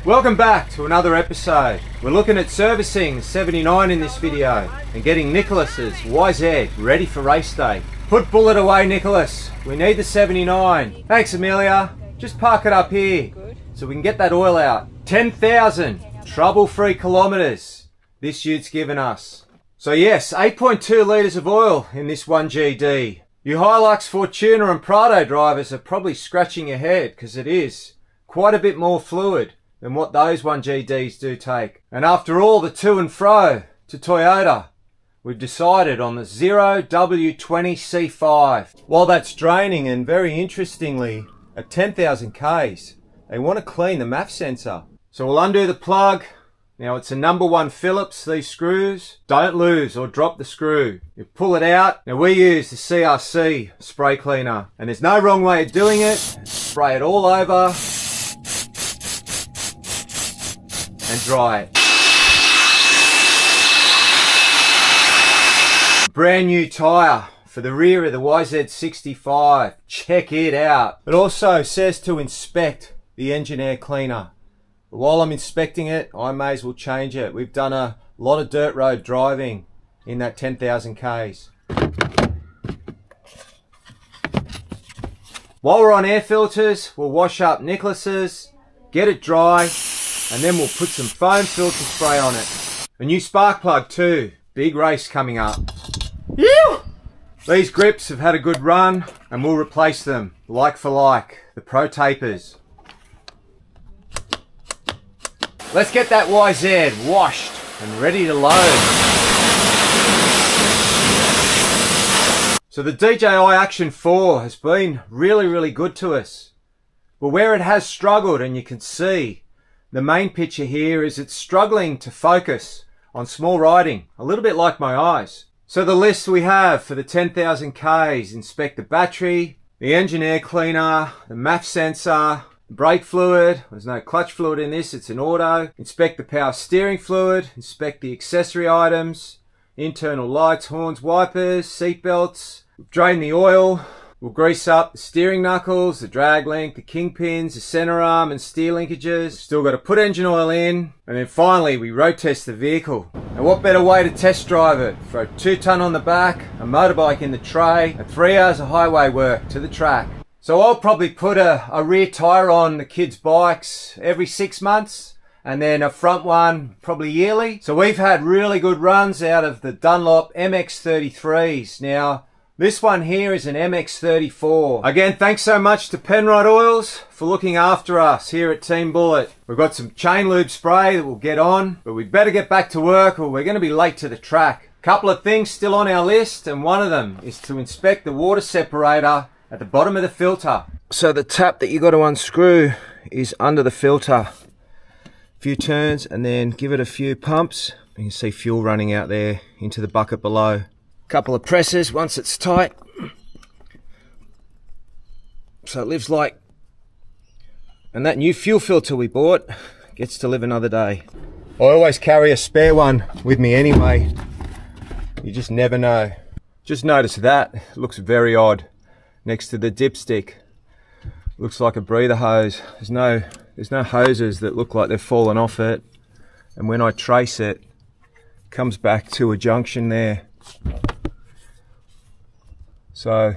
Welcome back to another episode. We're looking at servicing the 79 in this video and getting Nicholas's YZ ready for race day. Put bullet away, Nicholas. We need the 79. Thanks, Amelia. Just park it up here so we can get that oil out. 10,000 trouble-free kilometers this ute's given us. So yes, 8.2 litres of oil in this 1GD. You Hilux, Fortuner and Prado drivers are probably scratching your head because it is quite a bit more fluid than what those 1GDs do take. And after all the to and fro to Toyota, we've decided on the 0W20C5. While that's draining, and very interestingly, at 10,000 Ks, they want to clean the MAF sensor. So we'll undo the plug. Now it's a #1 Phillips, these screws. Don't lose or drop the screw. You pull it out. Now we use the CRC spray cleaner, and there's no wrong way of doing it. Spray it all over and dry it. Brand new tyre for the rear of the YZ65. Check it out. It also says to inspect the engine air cleaner. But while I'm inspecting it, I may as well change it. We've done a lot of dirt road driving in that 10,000 Ks. While we're on air filters, we'll wash up Nicholas's, get it dry, and then we'll put some foam filter spray on it. A new spark plug too. Big race coming up. Ew! These grips have had a good run and we'll replace them like for like. The Pro Tapers. Let's get that YZ washed and ready to load. So the DJI Action 4 has been really good to us. But where it has struggled, and you can see, the main picture here is it's struggling to focus on small riding, a little bit like my eyes. So the list we have for the 10,000 Ks: inspect the battery, the engine air cleaner, the MAF sensor, the brake fluid. There's no clutch fluid in this, it's an auto. Inspect the power steering fluid, inspect the accessory items, internal lights, horns, wipers, seat belts. Drain the oil. We'll grease up the steering knuckles, the drag link, the kingpins, the center arm and steer linkages. Still got to put engine oil in. And then finally we road test the vehicle. And what better way to test drive it? Throw 2 ton on the back, a motorbike in the tray, and 3 hours of highway work to the track. So I'll probably put a rear tyre on the kids' bikes every 6 months. And then a front one probably yearly. So we've had really good runs out of the Dunlop MX33s. Now, this one here is an MX34. Again, thanks so much to Penrod Oils for looking after us here at Team Bullet. We've got some chain lube spray that we'll get on, but we'd better get back to work or we're going to be late to the track. Couple of things still on our list, and one of them is to inspect the water separator at the bottom of the filter. So the tap that you got to unscrew is under the filter. A few turns and then give it a few pumps. You can see fuel running out there into the bucket below. Couple of presses once it's tight, so it lives like, and that new fuel filter we bought gets to live another day. I always carry a spare one with me anyway. You just never know. Just notice that it looks very odd next to the dipstick. Looks like a breather hose. There's no hoses that look like they've fallen off it, and when I trace it, it comes back to a junction there. So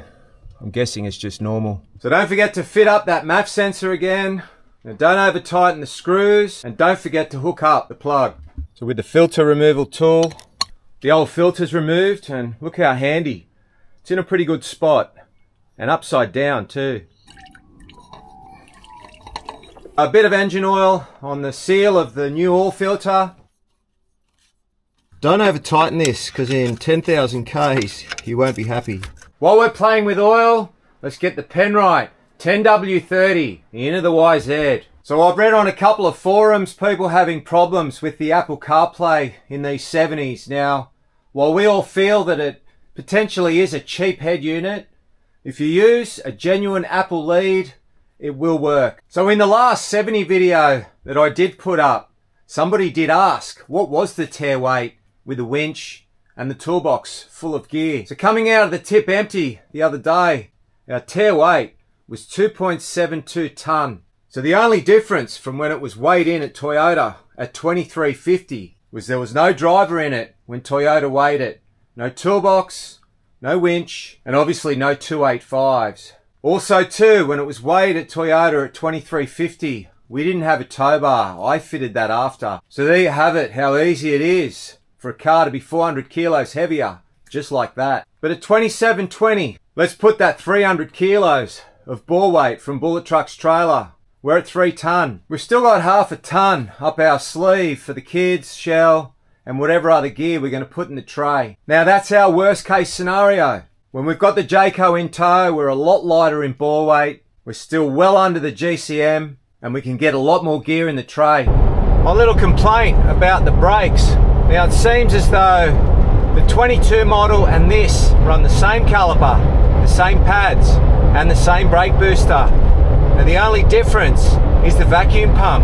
I'm guessing it's just normal. So don't forget to fit up that MAF sensor again. Now don't over tighten the screws, and don't forget to hook up the plug. So with the filter removal tool, the old filter's removed, and look how handy. It's in a pretty good spot, and upside down too. A bit of engine oil on the seal of the new oil filter. Don't over tighten this, because in 10,000 Ks you won't be happy. While we're playing with oil, let's get the pen right. 10W30 into the YZ. So I've read on a couple of forums people having problems with the Apple CarPlay in these 70s. Now, while we all feel that it potentially is a cheap head unit, if you use a genuine Apple lead, it will work. So in the last 70 video that I did put up, somebody did ask what was the tear weight with the winch and the toolbox full of gear. So coming out of the tip empty the other day, our tear weight was 2.72 ton. So the only difference from when it was weighed in at Toyota at 2350 was there was no driver in it when Toyota weighed it. No toolbox, no winch, and obviously no 285s. Also too, when it was weighed at Toyota at 2350, we didn't have a tow bar. I fitted that after. So there you have it, how easy it is for a car to be 400 kilos heavier, just like that. But at 2720, let's put that 300 kilos of bore weight from Bullet Truck's trailer. We're at 3 ton. We've still got half a ton up our sleeve for the kids, shell, and whatever other gear we're going to put in the tray. Now that's our worst case scenario. When we've got the Jayco in tow, we're a lot lighter in bore weight. We're still well under the GCM, and we can get a lot more gear in the tray. My little complaint about the brakes. Now it seems as though the 22 model and this run the same caliper, the same pads, and the same brake booster. Now the only difference is the vacuum pump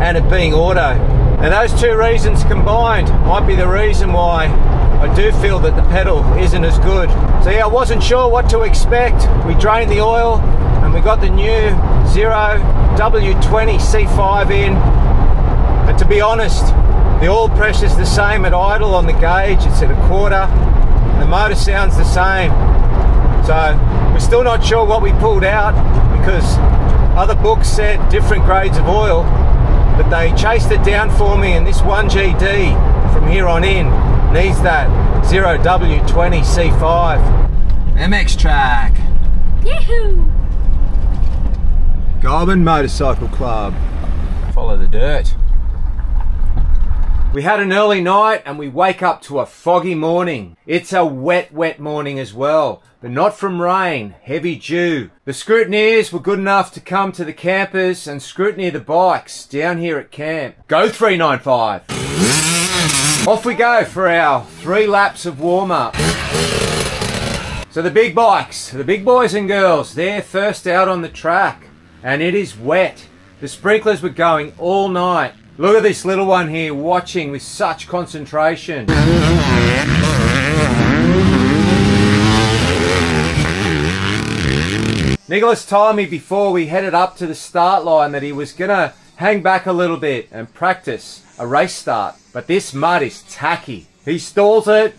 and it being auto. And those two reasons combined might be the reason why I do feel that the pedal isn't as good. So yeah, I wasn't sure what to expect. We drained the oil and we got the new 0W20C5 in. And to be honest, the oil pressure's the same at idle on the gauge. It's at 1/4. The motor sounds the same. So we're still not sure what we pulled out because other books said different grades of oil, but they chased it down for me, and this 1GD from here on in needs that 0W20C5. MX track. Yahoo! Goulburn Motorcycle Club. Follow the dirt. We had an early night and we wake up to a foggy morning. It's a wet morning as well, but not from rain, heavy dew. The scrutineers were good enough to come to the campers and scrutiny the bikes down here at camp. Go 395. Off we go for our 3 laps of warm-up. So the big bikes, the big boys and girls, they're first out on the track. And it is wet. The sprinklers were going all night. Look at this little one here watching with such concentration. Nicholas told me before we headed up to the start line that he was gonna hang back a little bit and practice a race start. But this mud is tacky. He stalls it.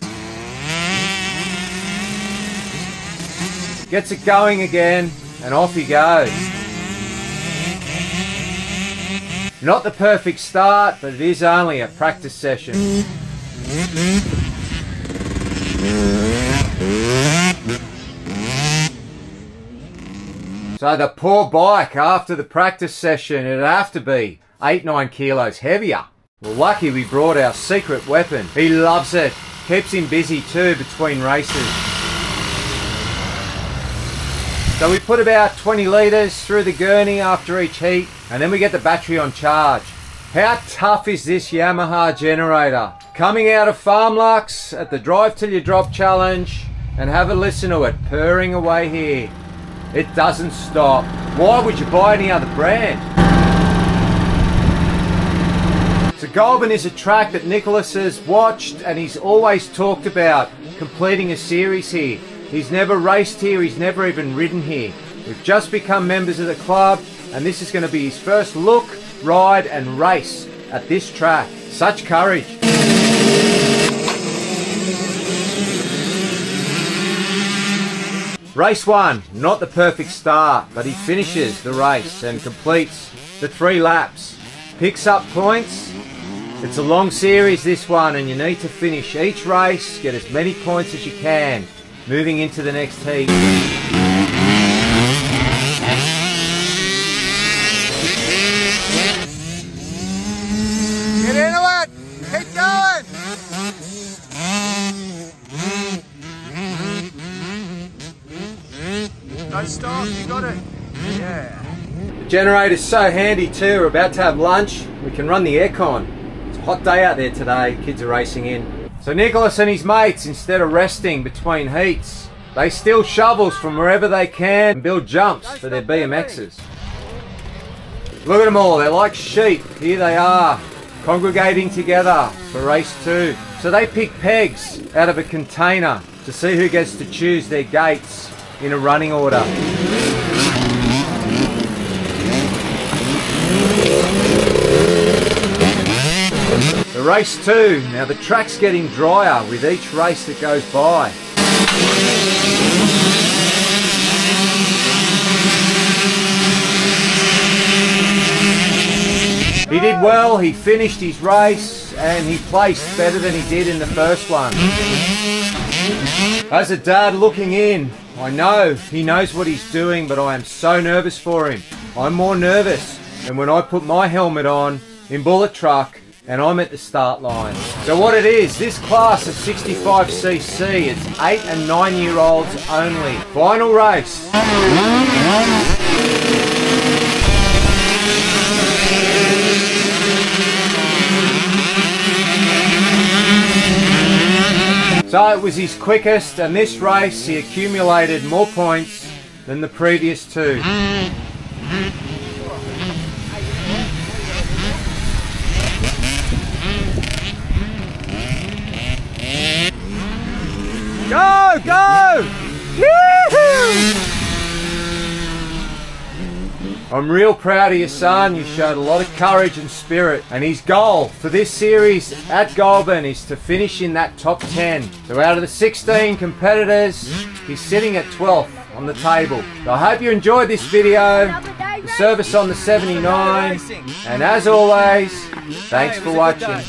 Gets it going again and off he goes. Not the perfect start, but it is only a practice session. So the poor bike after the practice session, it'd have to be 8-9 kilos heavier. Well, lucky we brought our secret weapon. He loves it. Keeps him busy too between races. So we put about 20 litres through the gurney after each heat, and then we get the battery on charge. How tough is this Yamaha generator? Coming out of Farmlux at the Drive Till You Drop challenge, and have a listen to it purring away here. It doesn't stop. Why would you buy any other brand? So Goulburn is a track that Nicholas has watched and he's always talked about completing a series here. He's never raced here, he's never even ridden here. We've just become members of the club and this is going to be his first look, ride and race at this track. Such courage. Race 1, not the perfect start, but he finishes the race and completes the 3 laps. Picks up points. It's a long series this one and you need to finish each race, get as many points as you can. Moving into the next heat. Get into it! Keep going! Don't stop, you got it. Yeah. The generator's so handy too. We're about to have lunch. We can run the aircon. It's a hot day out there today. Kids are racing in. So Nicholas and his mates, instead of resting between heats, they steal shovels from wherever they can and build jumps for their BMXs. Look at them all, they're like sheep. Here they are, congregating together for race 2. So they pick pegs out of a container to see who gets to choose their gates in a running order. The race 2. Now the track's getting drier with each race that goes by. He did well, he finished his race and he placed better than he did in the first one. As a dad looking in, I know he knows what he's doing, but I am so nervous for him. I'm more nervous than when I put my helmet on in bullet truck and I'm at the start line. So what it is, this class of 65cc, it's 8 and 9 year olds only. Final race. So it was his quickest, and this race he accumulated more points than the previous 2. Go! Go! Yee-hoo! I'm real proud of your son. You showed a lot of courage and spirit, and his goal for this series at Goulburn is to finish in that top 10. So out of the 16 competitors, he's sitting at 12th on the table. So I hope you enjoyed this video, the service on the 79, and as always, thanks for watching.